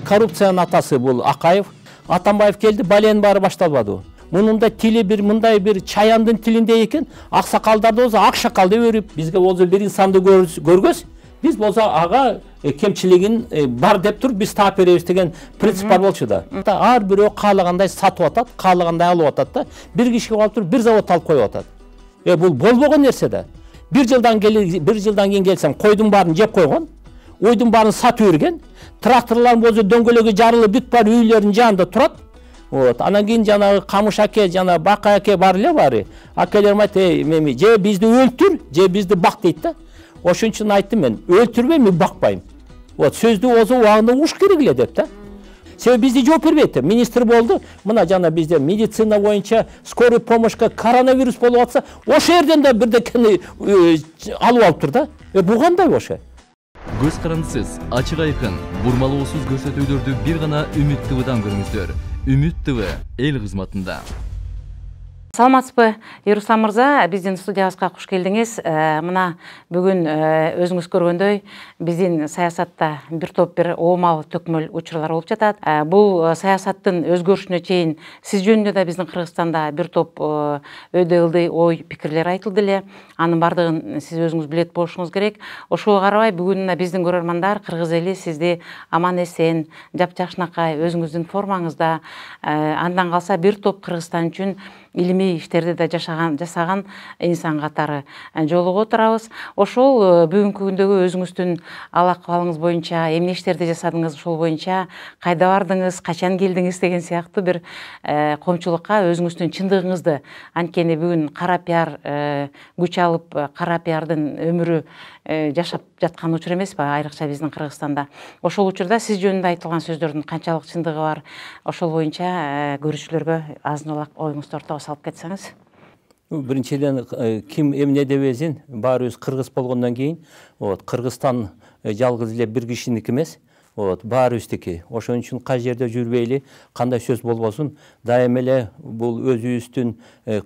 коррупциянын атасы бул Акаев. Атамбаев келди, баленин баары башталбады. Мунун да тили бир мындай бир чаяндын тилинде экен. Аксакалдарды болсо акшакал деп өрүп, бизге болсо бир инсанды көргөз, биз болсо ага кемчилигин бар деп туруп биз таап беребиз деген принцип бар болчу да. Ар бирөө каалагандай сатып атат, каалагандай алып атат да. Бир кишиге алып туруп бир завод алып коюп атат. Бул болбогон нерсе да. Бир жылдан кийин келсем, койдун баарын жеп койгон, ойдун баарын сатып берген, тракторлордун болсо дөңгөлөгү жарылып бүт бар үйлөрдүн жанында турат. Анан кийин жанагы Камыш аке, жана Бакай аке бар эле баары. Акелерим айтты, же бизди өлтүр, же бизди бак дейт да. Ошон үчүн айттым мен, өлтүрбөйм, мен бакпайм. Сөздү өзү убагында угуш керек эле деп да. Себеби бизди жооп бербейт. Министр болду. Мына жана бизде медицина боюнча скорый помощька коронавирус болуп атса, ошол жерден да бирдекени алып алыптыр да. Бул кандай ошо? Көз карандысыз, ачык айкын, бурмалоосуз көрсөтүүлөрдү бир гана Үмүт ТВдан көрүңүздөр. Үмүт ТВ эл кызматында. Саламатсызбы, Ерустам мырза, биздин студиябызга куш келдиңиз. Мына бүгүн өзүңүз көргөндөй, биздин саясатта бир топ бир оомал төкмөл учурлар болуп жатат. Бул саясаттын өзгөрүшүнө чейин сиз жөнүндө да биздин Кыргызстанда бир топ өйдө ылдый ой пикирлер айтылды эле. Анын бардыгын сиз өзүңүз билет болушуңуз керек. Ошого карабай бүгүн биздин көрөрмандар кыргыз эли сизди аман эсен, жапжашынакай өзүңүздүн формаңызда, андан калса бир топ Кыргызстан үчүн илимий иштерди да жасаган инсан катары жолугуп отурабыз. Ошол бүгүнкү күндөгү өзүңүздүн ал акыбалыңыз боюнча эмне иштерди жасадыңыз, ошол боюнча кайда бардыңыз, качан келдиңиз деген сыяктуу бир коомчулукка өзүңүздүн чындыгыңызды, анткени бүгүн кара пиар күч алып, кара пиардын өмүрү жашап жаткан учур эмеспи, айрыкча биздин Кыргызстанда. Ошол учурда сиз жөнүндө айтылган сөздөрдүн канчалык чындыгы бар, ошол боюнча көрүүчүлөргө азын улак оюңузду ортого салып кетсеңиз. Биринчиден ким эмне дебесин, баарыбыз кыргыз болгондон кийин, Кыргызстан жалгыз эле бир кишиники эмес, баарыбыздыкы. Ошон үчүн кай жерде жүрбөйлү, кандай сөз болбосун, дайым эле бул өзүбүздүн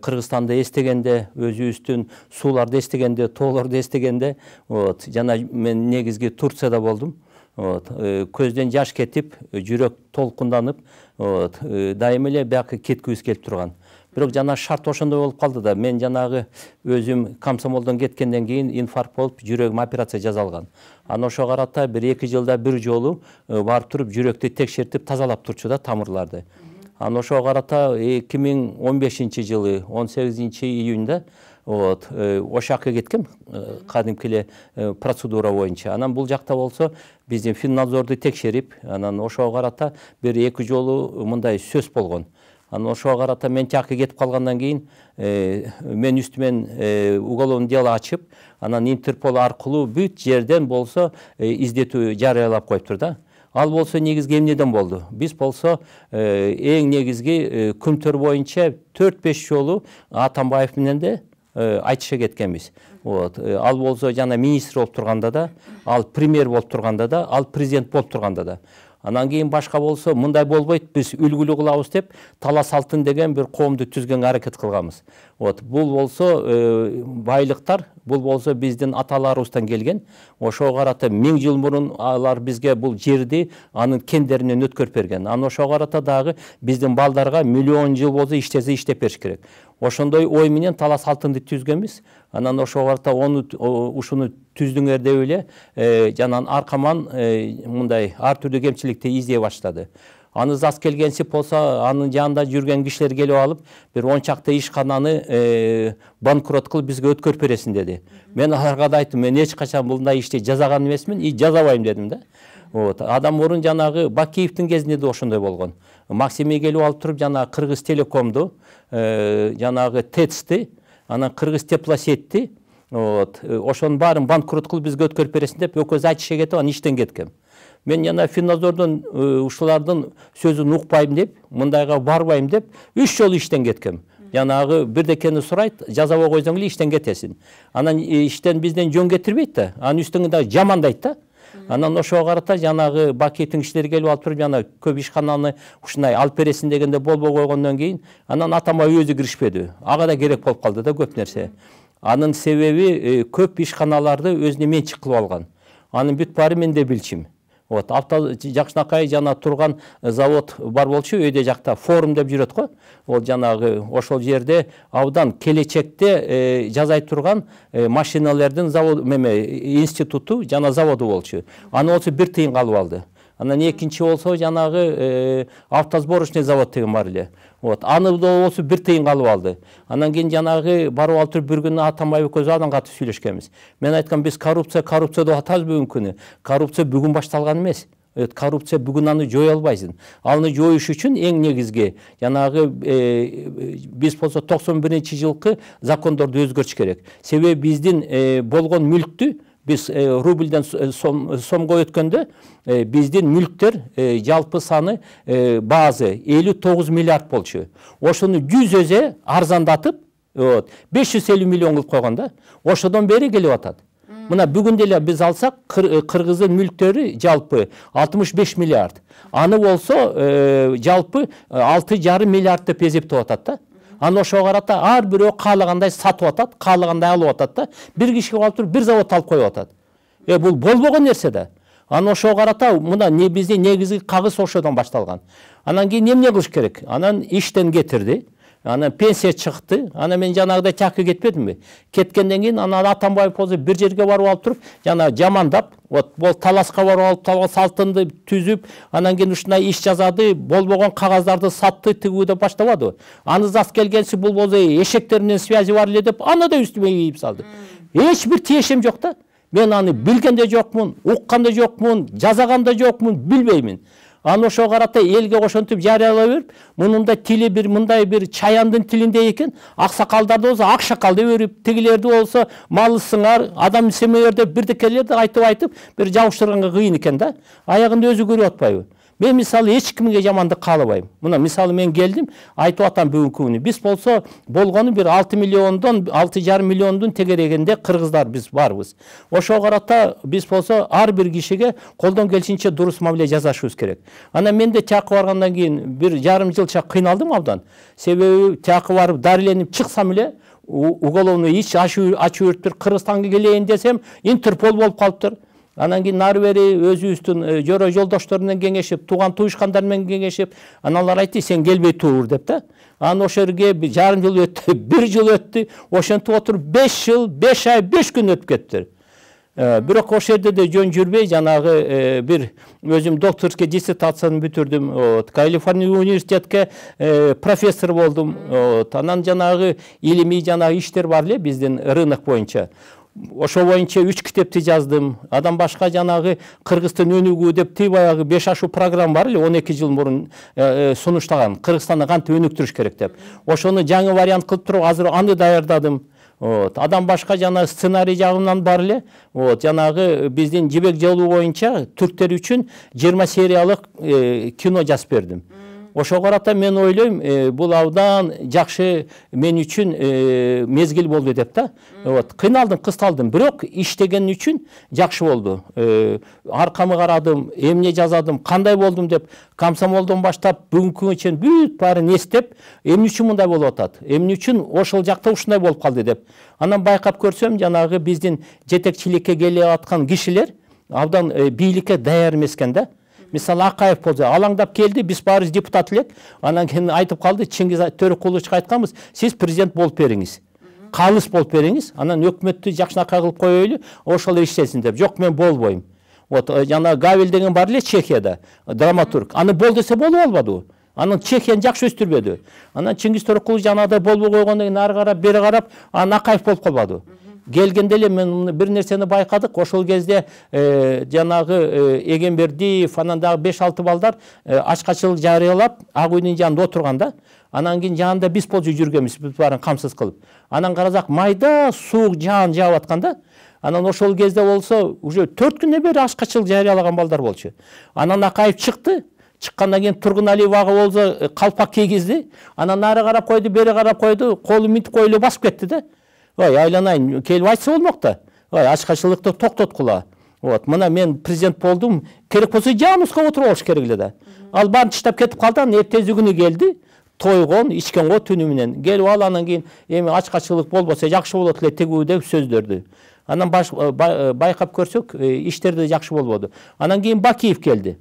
Кыргызстанды эстегенде, өзүбүздүн сууларды эстегенде, тоолорду эстегенде, жана мен негизги Турцияда болдум. Көздөн жаш кетип, жүрөк толкунданып, дайым эле бияка кеткибиз келип турган. Бирок жана шарт ошондой болуп калды да. Мен жанагы өзүм комсомолдон кеткенден кийин инфаркт болуп, жүрөгүм операция жасалган. Анан ошого карата 1-2 жылда бир жолу барып туруп жүрөктү текшертип тазалап турчу да тамырларды. Анан ошого карата 2015-жылы 18-июнда ошол жака кеткем, кадимки эле процедура боюнча. Анан бул жакта болсо биздин Финнадзорду текшерип, анан ошого карата 1-2 жолу мындай сөз болгон. Анан ошого карата мен жакка кетип калгандан кийин мен үстүмөн уголовный дело ачып, анан Интерпол аркылуу бүт жерден болсо издетүү жарыялап коюптур да. Ал болсо негизги эмнеден болду? Биз болсо эң негизги күнтөр боюнча 4-5 жолу Атамбаев менен де айтыша кеткенбиз. Ал болсо жана министр болуп турганда да, ал премьер болуп турганда да, ал президент болуп турганда да. Анан кийин башка болсо мындай болбойт, биз үлгүлүү кылабыз деп Талас Алтын деген бир коомду түзгөнгө аракет кылганбыз. Бул болсо байлыктар, бул болсо биздин аталарыбыздан келген. Ошого карата 1000 жыл мурун алар бизге бул жерди анын кендеринен өткөрүп берген. Анан ошого карата дагы биздин балдарга миллион жыл болсо иштесе иштеп бериш керек. Ошондой ой менен Талас Алтынды түзгөнбүз. Анан ошого карата ушуну түздүңөр деп эле жанан аркаман мындай ар түрдүү кемчиликти издей баштады. Аны зас келгенсип болсо, анын жанында жүрген кишилер келип алып, бир 10 чакты ишкананы банкрот кылып бизге өткөрүп бересиң деди. Мен аларга да айттым, мен эч качан мындай ишти жасаган эмесмин, жазабайм дедим да. Адам мурун жанагы Бакиевдин кезинде да ошондой болгон. Максимий келип алып туруп жанагы Кыргыз Телекомду, жанагы ТЭЦти, анан Кыргыз Теплосетти, ошонун баарын банкрот кылып бизге өткөрүп бересиң деп өкөз айтыша кетип, анан иштен кеткем. Мен жана Финнадзордун ушулардын сөзүн укпайм деп, мындайга барбайм деп 3 жолу иштен кеткем. Жанагы бирдекени сурайт, жазабай койсоң эле иштен кетесиң. Анан иштен бизден жөн кетирбейт да, анын үстүнө да жамандайт да. Анан ошого карата жанагы Бакиевдин кишилери келип алып туруп, жана көп ишкананы ушундай алып бересиң дегенде болбой койгондон кийин, анан Атамбаев өзү киришпеди. Ага да керек болуп калды да көп нерсе. Анын себеби көп ишканаларды өзүнө менчик кылып алган. Анын бүт баары менде билчим. Вот жакшынакай жана турган завод бар болчу, өйдө жакта форум деп жүрөт го. Ол жанагы ошол жерде абдан келечекте жазай турган машиналардын завод институту жана заводу болчу. Аны болсо 1 тыйын калып алды. Анан экинчи болсо жанагы автосборочный завод деген бар эле. Вот, аны болсо 1 тыйын калып алды. Анан кийин жанагы барып алып туруп бир күнү Атамбаев экөөбүз андан катуу сүйлөшкөнбүз. Мен айткам, биз коррупция деп атабыз бүгүнкү күнү. Коррупция бүгүн башталган эмес. Коррупция бүгүн аны жое албайсың. Аны жоюш үчүн эң негизги жанагы биз болсо 91-жылкы закондорду өзгөртүш керек. Себеби биздин болгон мүлктү biz rubelden somga ötkende bizdin mülktер жалпы саны bazı 59 milyard bolçu. Oşunu 100 öze arzandatıp 550 milyon kılıp koyganda oşodan beri gelip atat. Mına bugün dele biz alsak Kırgız'ın mülkleri жалпы 65 milyard. Anı olsa жалпы 6,5 milyard da pezepte atat da. Аны ошого карата ар бирөө каалагандай сатып атат, каалагандай алып атат да. Бир кишиге алып туруп бир завод алып коюп атат. Бул болбогон нерсе да. Аны ошого карата мына биздин негизги кагыс ошодон башталган. Анан кийин эмне кылыш керек? Анан иштен кетирди. Анан пенсия чыкты. Анан мен жанагыдай чакы кетпедимби? Кеткенден кийин анан Атамбаев болсо бир жерге барып алып туруп, жана жамандап, бол таласка барып алып салтынды түзүп, анан кийин ушундай иш жазады, болбогон кагаздарды сатты, тигүүдө баштабады. Аны зас келгенси бул болсо эшектер менен связи бар эле деп, аны да үстүмө кийип салды. Эч бир тиешем жок да. Мен аны билген де жокмун, уккан да жокмун, жазаган да жокмун, билбеймин. Аны ошо карата элге ошентип жарыялай берип, мунун да тили бир мындай бир чаяндын тилинде экен, аксакалдарды болсо акшакал деп берип, тигилерди болсо малысыңар, адам семейлерде бирдекелерди айтып бир жабыштырганга кыйын экен да. Аягында өзү көрүп атпайбы? Мен мисалы эч кимге жамандык каалабайм. Мына мисалы мен келдим, айтып атам бүгүнкү күнү. Биз болсо болгону бир 6 миллиондон 6,5 миллиондун тегерегинде кыргыздар биз барбыз. Ошого карата биз болсо ар бир кишиге колдон келишинче дурус мамиле жасашыбыз керек. Анан мен де чакы баргандан кийин бир жарым жылча кыйналдым абдан. Себеби чакы барып дарыленип чыксам эле уголовный иш ачып өтүп Кыргызстанга келейин десем, Интерпол болуп калыптыр. Анан кийин нары бери өзүбүздүн жора жолдоштор менен кеңешип, туган туышкандар менен кеңешип, аналар айтты, сен келбей тур деп да. Анан ошо жерге жарым жыл өттү, 1 жыл өттү, ошентип отуруп 5 жыл, 5 ай, 5 күн өтүп кетти. Бирок ошол жерде де жөн жүрбөй, жанагы бир өзүм докторский диссертацияны бүтүрдүм. Калифорния университетке профессор болдум. Анан жанагы илимий жанагы иштер бар эле биздин рынок боюнча. Ошо боюнча 3 китепти жаздым. Адам башка жанагы Кыргыздын өнүгүү деп баягы 5 ашу программа бар эле 12 жыл мурун сунуштаган. Кыргызстанды кантип өнүктүрүш керек деп. Ошону жаңы вариант кылып туруп азыр аны даярдадым. Адам башка жана сценарий жагынан бар эле. Жанагы биздин Жибек жолу боюнча түрктөр үчүн 20 сериялык кино жазып бердим. Ошого карата мен ойлойм, бул абдан жакшы мен үчүн мезгил болду деп да. Кыйналдым, кысталдым, бирок иштеген үчүн жакшы болду. Аркамы карадым, эмне жазадым, кандай болдум деп, комсомолдон баштап бүгүнкү күнгө чейин бүт баарын эстеп, эмне үчүн мындай болуп атат? Эмне үчүн ошол жакта ушундай болуп калды деп. Анан байкап көрсөм, жанагы биздин жетекчиликке келе аткан кишилер абдан бийликке даяр эмес экен да. Мисалы Акаев болсо алаңдап келди, биз баарыбыз депутат элек. Анан кийин айтып калды, Чыңгиз Төрөкуловичке айтканбыз, сиз президент болуп бериңиз. Калыс болуп бериңиз, анан өкмөттү жакшынакай кылып коелу, ошол иштесин деп. Жок, мен болбойм. Жана Гавел деген бар эле Чехияда, драматург. Аны бол десе болуп албады. Анын Чехияны жакшы өстүрбөдү. Анан Чыңгиз Төрөкулович жанагыдай болбой койгондон кийин ары карап, бери карап, анан Акаев болуп калбады. Келгенде эле мен бир нерсени байкадык. Ошол кезде жанагы Эгембердиев, анан дагы 5-6 балдар ачкачылык жарыялап, Ак үйдүн жанында отурганда, анан кийин жанында биз болчу жүргөнбүз, бүт баарын камсыз кылып. Анан карасак майда суук жаан жаап атканда, анан ошол кезде болсо уже 4 күндөн бери ачкачылык жарыялаган балдар болчу. Анан Акаев чыкты. Чыккандан кийин Тургуналиев ага болсо калпак кийгизди. Анан нары карап койду, бери карап койду, колу мынтип коюлуп басып кетти да. Ой, айланайын, келип айтса болмок да. Ой, ачкачылыкты токтоткула. Мына мен президент болдум, керек болсо жаныбызга отуруп алыш керек эле да. Ал баарын таштап кетип калды, эртеси күнү келди, тойгон, ичкен го түнү менен. Келип ал анан кийин эми ачкачылык болбосо жакшы болот эле тигүү деп сөздөрдү. Анан байкап көрсөк, иштерде жакшы болбоду. Анан кийин Бакиев келди.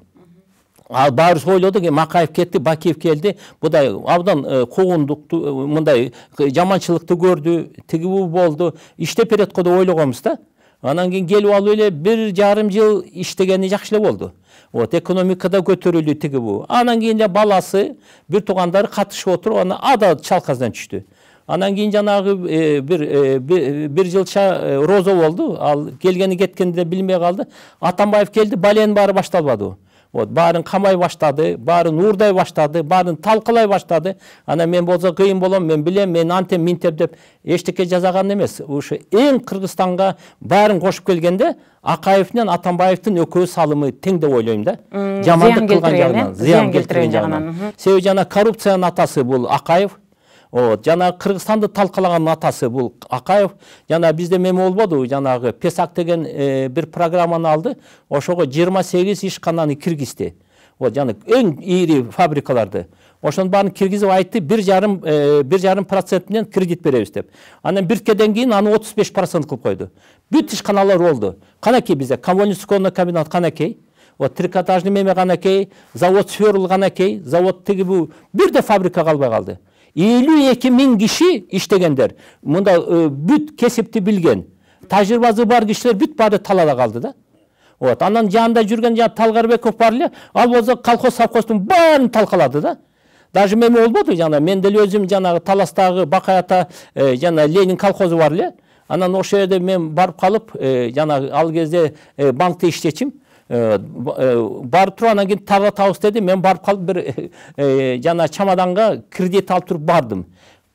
Ал баарыбыз ойлодук, Макаев кетти, Бакиев келди. Будай абдан куугундукту, мындай жаманчылыкты көрдү, тиги болду. Иштеп берет го деп ойлогонбуз да. Анан кийин келип алып эле 1,5 жыл иштегени жакшы эле болду. Экономикада көтөрүлдү тиги бу. Анан кийин баласы, бир туугандары катышып отуруп, анан ада чалказдан түштү. Анан кийин жанагы бир жылча розо болду. Ал келгени кеткенде билбей калды. Атамбаев келди, баленин баары башталбады. Баарын камай баштады, баарын уурдай баштады, баарын талкалай баштады. Анан мен болсо кыйын болом, мен билем, мен антем минтеп деп эчтеке жазаган эмес. Ушу эң Кыргызстанга баарын кошуп келгенде Акаев менен Атамбаевдин экөө салымы тең деп ойлойм да. Жамандык кылган жагынан, зыян келтирген жагынан. Себеби жана коррупциянын атасы бул Акаев. Жана Кыргызстанды талкалаган атасы бул Акаев. Жана бизде меме болбоду, жанагы Песак деген бир программаны алды. Ошого 28 ишкананы киргизди. Жана эң ири фабрикаларды. Ошонун баарын киргизип айтты, 1,5% менен кредит беребиз деп. Анан бирткеден кийин аны 35% кылып койду. Бүт ишканалар болду. Канакей бизде коммунистиконный комбинат канакей. Трикотажный меме канакей, завод Сверл канакей, завод тиги бу бирде фабрика калбай калды. 52.000 киши иштегендер. Мында бүт кесипти билген, тажрыйбасы бар кишилер бүт баары талада калды да. Анан жанында жүрген Талгарбеков бар эле, ал болсо колхоз совхоздун баарын талкалады да. Даже меме болбоду, жана мен деле өзүм жанагы Таластагы Бакаята жана Ленин колхозу бар эле. Анан ошол жерде мен барып калып, жанагы ал кезде банкта иштечим. Барып туруп анан кийин таратабыз деди. Мен барып калып бир жана чамаданга кредит алып туруп бардым.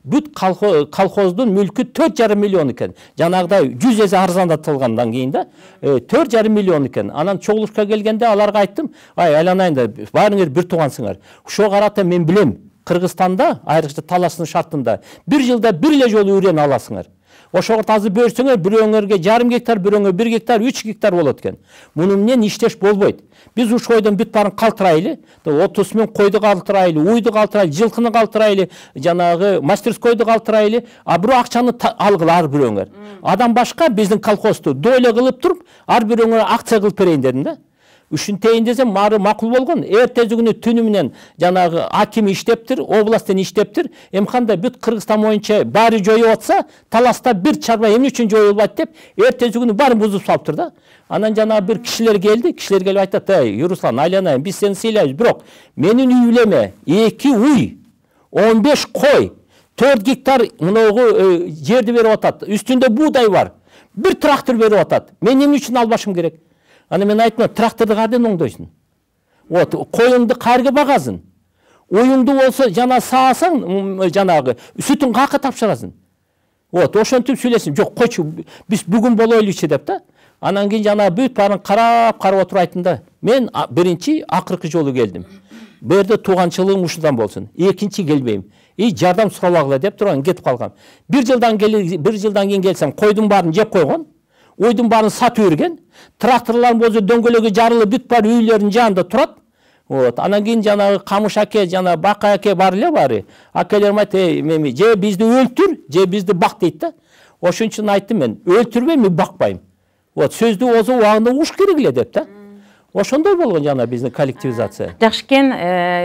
Бүт колхоздун мүлкү 4,5 миллион экен. Жанагыдай 100 эсе арзандатылгандан кийин да 4,5 миллион экен. Анан чогулушка келгенде аларга айттым, айланайын да, баарыңар бир туугансыңар. Ошого карата мен билем, Кыргызстанда, айрыкча Таластын шартында 1 жылда бир эле жолу үрөн аласыңар. Ошого тазы берсеңер, бирөөңөргө 0,5 гектар, бирөөңө 1 гектар, 3 гектар болот экен. Муну менен иштеш болбойт. Биз уш койдон бүт баарын калтырайлы, отусумен койду калтырайлы, уйду калтырайлы, жылкыны калтырайлы, жанагы мастерскойду калтырайлы, а бирок акчаны алгыла ар бирөөңөр. Адам башка биздин колхозду дойло кылып туруп, ар бирөөңөр акция кылып берейин дедим да. Үшін тейін десем, мары макул болгон. Эртеси күнү түнү менен жанагы аким иштептир, областтан иштептир. Эмканда бүт Кыргызстан боюнча баары жоюп атса, Таласта бир чарба эмне үчүн жоюлбайт деп, эртеси күнү баарын бузуп салыптыр да. Анан жанагы бир кишилер келип айтат: Юруслан, айланайын, биз сени сыйлайбыз, бирок менин үйлеме 2 уй, 15 кой, 4 гектар мыногу жерди берип атат. Үстүндө буудай бар. Бир трактор берип атат. Мен эмне үчүн албашым керек? Аны мен айтмам, тракторду кайдан оңдойсуң? Коюңду кайерге багасың? Оюңду болсо жана саасаң, жанагы сүтүн каяка тапшырасың? Ошентип сүйлөсүң. Жок, койчу, биз бүгүн болойлучу деп да. Анан кийин жана бүт баарын карап отуруп айттым да. Мен биринчи акыркы жолу келдим. Бу жерде тууганчылыгым ушундан болсун. Экинчи келбейм. Жардам сурабагыла деп турган, кетип калгам. Бир жылдан кийин келсем, койдун баарын жеп койгон. Ойдун баарын сатып үрген, тракторлар болсо дөңгөлөгү жарылып бүт бар үйлөрдүн жанында турат. Анан кийин жанагы Камыш аке, жана Бака аке бар эле баары. Акелерим айтты: "Меми, же бизди өлтүр, же бизди бак" дейт да. Ошон үчүн айттым мен: "Өлтүрбөйм, мен бакпайм." Сөздү болсо убагында уш керек эле деп да. Ошондой болгон жана биздин коллективизация. Жакшы экен,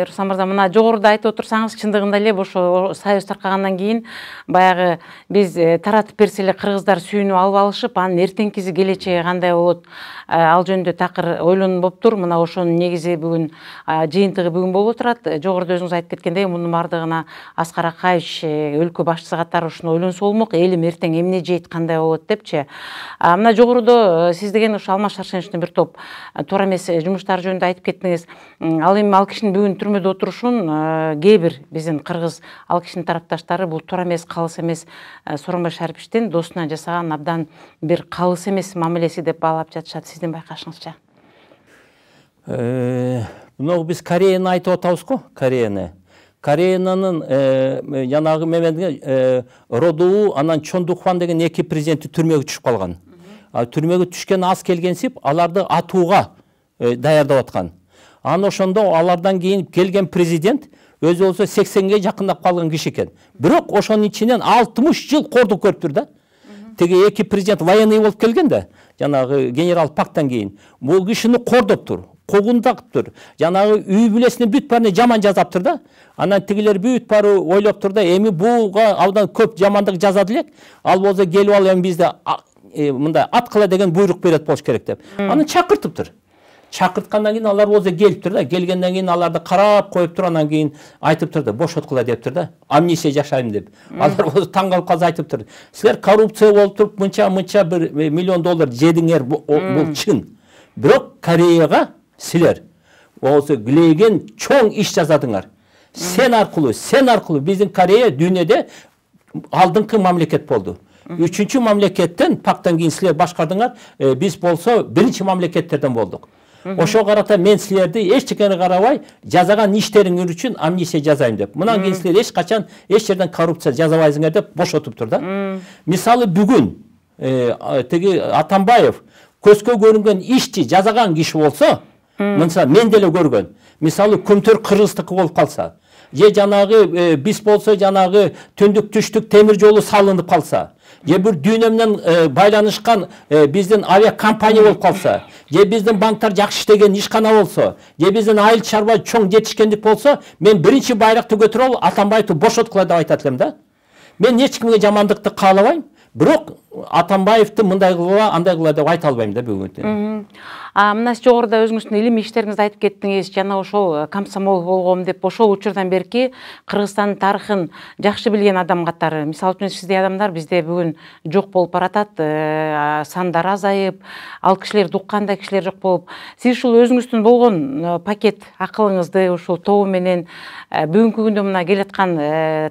Руслан мырза, мына жогоруда айтып отурсаңыз, чындыгында эле ошо союз таркагандан кийин баягы биз таратып берсе эле кыргыздар сүйүнүп алып алышып, анын эртеңкиси келечеги кандай болот, ал жөнүндө такыр ойлонуп болуптур. Мына ошонун негизи бүгүн жыйынтыгы бүгүн болуп отурат. Жогоруда өзүңүз айтып кеткендей, мунун бардыгына Аскар Акаевич өлкө башчысы катары ушуну ойлонсо болмок, элим эртең эмне жейт, кандай болот депчи. Мына жогоруда сиз деген ушу Алмаз Шаршеновичтин бир топ туура эмес жумуштар жөнүндө айтып кеттиңиз. Ал эми ал кишинин бүгүн түрмөдө отурушун кээ бир биздин кыргыз ал кишинин тарапташтары бул туура эмес, калыс эмес, Сооронбай Шариповичтин досуна жасаган абдан бир калыс эмес мамилеси деп баалап жатышат. Сиздин байкашыңызча? Мына биз Кореяны айтып атабыз го, Кореянын жанагы мемедге Родуу анан Чон Дукфан деген 2 президенти түрмөгө түшүп калган. Түрмөгө түшкен аз келгенсип, аларды атууга даярдап аткан. Анан ошондо алардан кийин келген президент өзү болсо 80ге жакындап калган киши экен. Бирок ошонун ичинен 60 жыл кордук көрүптүр да. Теге эки президент военный болуп келген да, жанагы генерал Пактан кийин. Бул кишини кордоптур, когундактыр. Жанагы үй бүлесине бүт баарын жаман жазаптыр да. Анан тигилер бүт баары ойлоптур да, эми буга абдан көп жамандык жазады элек. Ал болсо келип ал эми бизде мындай аткыла деген буйрук берет болуш керек деп. Аны чакыртыптыр. Чакырткандан кийин алар болсо келиптир да. Келгенден кийин аларды карап коюптур, анан кийин айтыптыр да, бошоткула дептир да. Амнистия жашайм деп. Алар болсо таң калып калса айтыптыр. Силер коррупция болуп туруп мынча $1 миллион жедиңер, бул чын. Бирок Кореяга силер болсо килейген чоң иш жасадыңар. Сен аркылуу биздин Корея дүйнөдө алдыңкы мамлекет болду. Үчүнчү мамлекеттен Пактан кийин силер башкардыңар, биз болсо биринчи мамлекеттерден болдук. Ошо карата мен силерди эчтекени карабай, жазаган иштериңер үчүн амнистия жазайм деп. Мындан кийин силер эч качан эч жерден коррупция жазабайсыңар деп бошотуптур да. Мисалы бүгүн теги Атамбаев көзгө көрүнгөн ишти жазаган киши болсо, мынса мен деле көргөн. Мисалы Көмтөр Кыргыздыкы болуп калса, же жанагы биз болсо жанагы түндүк түштүк темир жолу салынып калса, же бир дүйнө менен байланышкан биздин авиа компания болуп калса, же биздин банктар жакшы иштеген ишкана болсо, же биздин айыл чарба чоң жетишкендик болсо, мен биринчи байракты көтөрүп алып Атамбаевди бошоткула деп айтат элем да. Мен эч кимге жамандыкты каалабайм, бирок Атамбаевди мындай кыла, андай кыла деп айта албайм да бүгүн. Мына сиз жогоруда өзүңүздүн илимий иштериңизди айтып кеттиңиз, жана ошол комсомол болгом деп, ошол учурдан берки Кыргызстандын тарыхын жакшы билген адам катары. Мисалы үчүн сиздей адамдар бизде бүгүн жок болуп баратат, сандар азайып, ал кишилерди уккандай кишилер жок болуп. Сиз ушул өзүңүздүн болгон пакет акылыңызды ушул тобу менен бүгүнкү күндө мына келаткан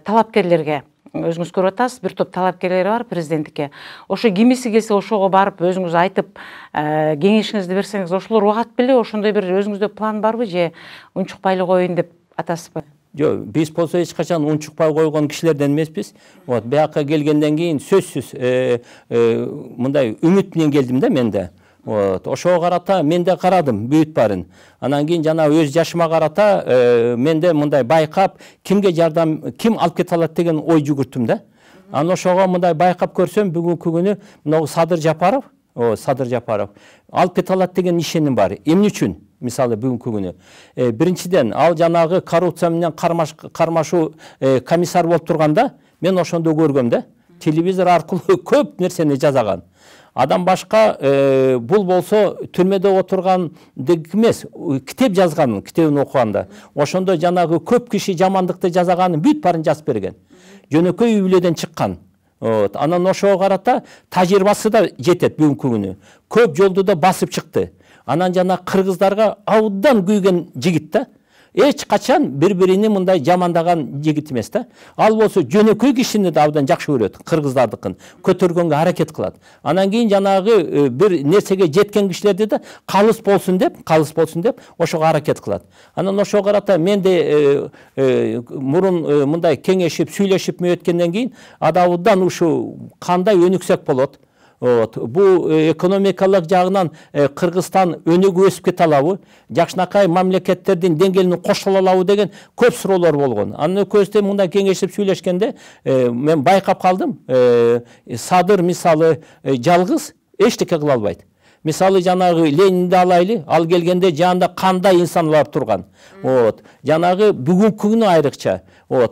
талапкерлерге, өзүңүз көрүп атасыз, бир топ талапкерлер бар президенттикке. Ошо кимиси келсе ошого барып өзүңүз айтып, кеңешиңизди берсеңиз, ошолор угат беле, ошондой бир өзүңүздө план барбы, же унчукпайлы коеюн деп атасызбы? Жок, биз болсо эч качан унчукпай койгон кишилерден эмеспиз. Вот, бияка келгенден кийин сөзсүз мындай үмүт менен келдим да мен да. Вот, ошого карата мен да карадым бүт баарын. Анан кийин жана өз жашыма карата мен да мындай байкап, кимге жардам, ким алып кете алат деген ой жүгүрттүм да. Анан ошого мындай байкап көрсөм, бүгүнкү күнү мына Садыр Жапаров алып кете алат деген ишеним бар. Эмне үчүн? Мисалы бүгүнкү күнү биринчиден ал жанагы коррупция менен кармашуу комиссар болуп турганда мен ошондо көргөм да. Телевизор аркылуу көп нерсени жазаган. Адам башка бул болсо түрмөдө отургандык эмес, китеп жазган, китебин окуганда. Ошондо жанагы көп киши жамандыкты жазаганын бүт баарын жазып берген. Жөнөкөй үй бүлөдөн чыккан. Анан ошого карата тажрыйбасы да жетет бүгүнкү күнү. Көп жолду да басып чыкты. Анан жана кыргыздарга абдан күйгөн жигит да. Эч качан бири-бирини мындай жамандаган жигит эмес да. Ал болсо жөнөкөй кишини да абдан жакшы көрөт, кыргыздардыкын көтөргөнгө аракет кылат. Анан кийин жанагы бир нерсеге жеткен кишилерди да калыс болсун деп ошого аракет кылат. Анан ошого карата мен де мурун мындай кеңешип, сүйлөшүп өткөндөн кийин адабыдан ушу кандай өнүксөк болот. Бу экономикалык жагынан Кыргызстан өнүгүп өсүп кете алабы, жакшынакай мамлекеттердин деңгээлине кошула алабы деген көп суроолор болгон. Анын көздөй мындай кеңешип сүйлөшкөндө мен байкап калдым. Садыр мисалы жалгыз эчтеке кыла албайт. Мисалы жанагы Ленинди алайлы, ал келгенде жанында кандай инсандар турган. Жанагы бүгүнкү күнү айрыкча.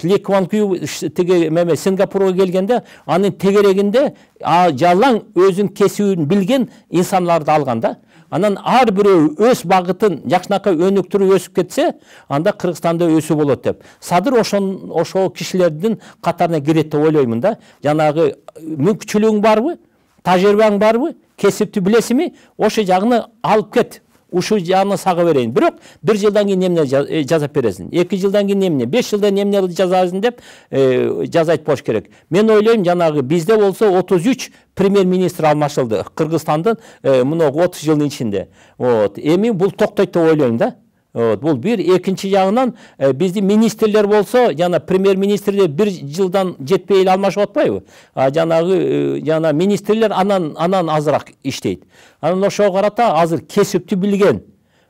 Ли Куан Ю теге Сингапурга келгенде анын тегерегинде жалаң өзүн кесүүн билген инсандарды алган да. Анан ар бирөө өз багытын жакшынакай өнүктүрүп өсүп кетсе, анда Кыргызстанда өсүү болот деп. Садыр ошол кишилердин катарына кирет деп ойлоймун да. Жанагы мүмкүнчүлүгүң барбы? Тажрыйбаң барбы? Кесипти билесиңби? Ошо жагыны алып кет. Ушу жагына сага берейин. Бирок 1 жылдан кийин эмне жазап бересиң? 2 жылдан кийин эмне? 5 жылдан эмне жазасың деп жазайт болуш керек. Мен ойлойм, жанагы бизде болсо 33 премьер-министр алмашылды Кыргызстандын мына 30 жылдын ичинде. Эми бул токтойт деп ойлойм да. Бул бир, экинчи жагынан биздин министрлер болсо, жана премьер-министрде 1 жылдан жетпей эле алмашып атпайбы? Жана министрлер анан азыраак иштейт. Анан ошого карата азыр кесипти билген,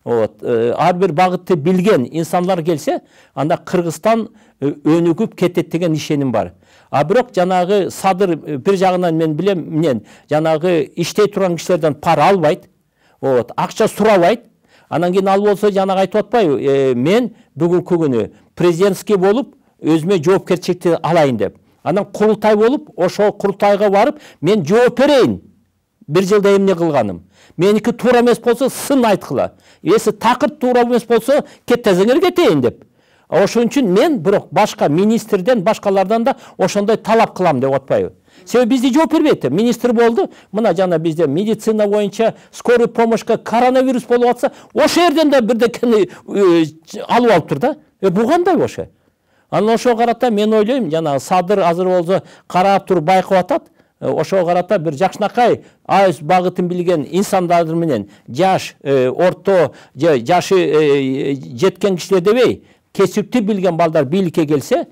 ар бир багытты билген инсандар келсе, анда Кыргызстан өнүгүп кетет деген ишеним бар. А бирок жанагы Садыр бир жагынан мен билем, менен жанагы иштей турган кишилерден пара албайт, акча сурабайт. Анан кийин ал болсо жанагы айтып атпайбы, мен бүгүнкү күнү президентский болуп өзүмө жоопкерчиликти алайын деп. Анан курултай болуп, ошо курултайга барып, мен жооп берейин. Bir жылда эмне кылганым. Меники туура эмес болсо сын айткыла. Эси такыр туура эмес болсо кеттезеңер кетейин деп. Ошон үчүн мен бирок башка министрден, башкалардан да ошондой талап кылам деп атпайбы. Себеби бизди жооп бербейт. Министр болду. Мына жана бизде медицина боюнча скорый помощька коронавирус болуп атса, ошо жерден да бирдекени алып алыптыр да. Бу кандай ошо? Анан ошого карата мен ойлойм, жана Садыр азыр болсо карап туруп байкап атат. Ошого карата бир жакшынакай айыз багытын билген инсандар менен жаш, орто, жашы жеткен кишилер дебей, кесипти билген балдар бийликке келсе,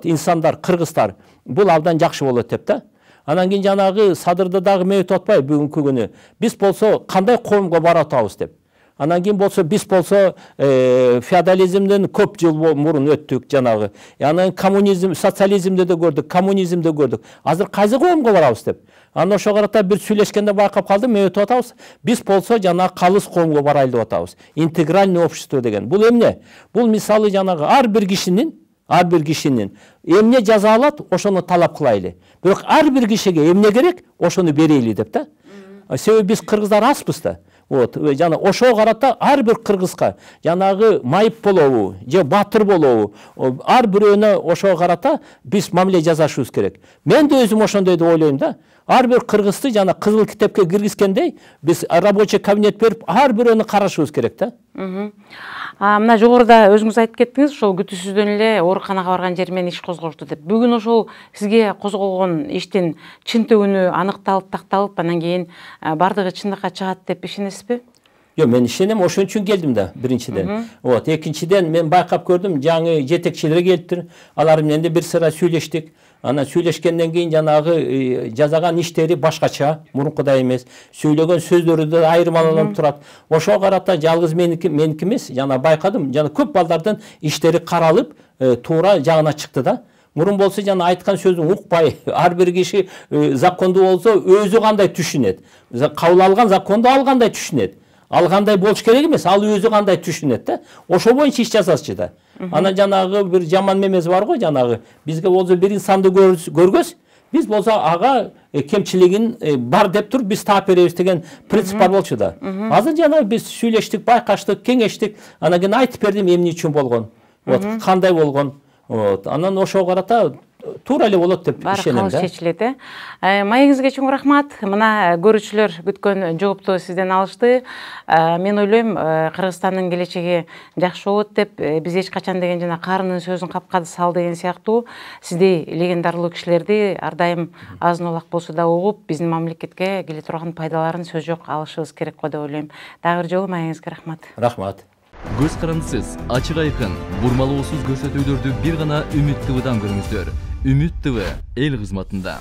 инсандар, кыргыздар, бул абдан жакшы болот деп да. Анан кийин жанагы Садырды дагы мөйт атпай бүгүнкү күнү биз болсо кандай коомго баратабыз деп. Анан кийин болсо биз болсо феодализмден көп жыл мурун өттүк жанагы. Анан коммунизм, социализмде да көрдүк, коммунизмде көрдүк. Азыр кайсы коомго барабыз деп. Анан ошо карата бир сүйлөшкөндө байкап калдым, мен өтүп атабыз. Биз болсо жана калыс коомго барайлы деп атабыз. Интегральный общество деген. Бул эмне? Бул мисалы жанагы ар бир кишинин эмне жаза алат, ошону талап кылайлы. Бирок ар бир кишиге эмне керек, ошону берейли деп да. Себеби биз кыргыздар азбыз да. Жана ошого карата ар бир кыргызга жанагы майып болобу, же батыр болобу, ар бирөөнө ошого карата биз мамиле жасашыбыз керек. Мен да өзүм ошондой деп ойлойм да. Ар бир кыргызды жана кызыл китепке киргизгендей, биз рабочий кабинет берип, ар бирөөнү карашыбыз керек да. Мына жогоруда өзүңүз айтып кеттиңиз, ошол күтүүсүздөн эле ооруканага барган жери менен иш козголушту деп. Бүгүн ошол сизге козголгон иштин чын төгүнү аныкталып, такталып, анан кийин бардыгы чындыкка чыгат деп ишенесизби? Жок, мен ишенем, ошон үчүн келдим да, биринчиден. Экинчиден мен байкап көрдүм, жаңы жетекчилер келиптир. Алар менен да бир сыра сүйлөштүк. Анан сүйлөшкөндөн кийин жанагы жазаган иштери башкача, мурункудай эмес. Сүйлөгөн сөздөрү да айырмаланып турат. Ошого карата жалгыз меники эмес, жана байкадым, жана көп балдардын иштери каралып, туура жагына чыкты да. Мурун болсо жана айткан сөзүн укпай, ар бир киши законду болсо өзү кандай түшүнөт. Кабыл алган законду алгандай түшүнөт. Алгандай болуш керек эмес, ал өзү кандай түшүнөт да. Ошо боюнча иш жасасчы да. Анан жанагы бир жаман мемес бар го, жанагы бизге болсо бир инсанды көргөз, биз болсо ага кемчилигин бар деп туруп биз таап беребиз деген принцип бар болчу да. Азыр жана биз сүйлөштүк, байкаштык, кеңештик, анан кийин айтып бердим эмне үчүн болгон, кандай болгон. Анан ошого карата туура эле болот деп ишенем да. Баары чечилет. Маегиңизге чоң рахмат. Мына көрүүчүлөр күткөн жоопту сизден алышты. Мен ойлойм, Кыргызстандын келечеги жакшы болот деп, биз эч качан деген жана карынын сөзүн капкада сал деген сыяктуу сиздей легендарлуу кишилерди ар дайым азын улак болсо да угуп, биздин мамлекетке келе турган пайдаларын сөз жок алышыбыз керек го деп ойлойм. Дагы бир жолу маегиңизге рахмат. Рахмат. Көз карандысыз, ачык айкын, бурмалоосуз көрсөтүүлөрдү бир гана Үмүт ТВдан көрүңүздөр. Үмүт ТВ эл кызматында.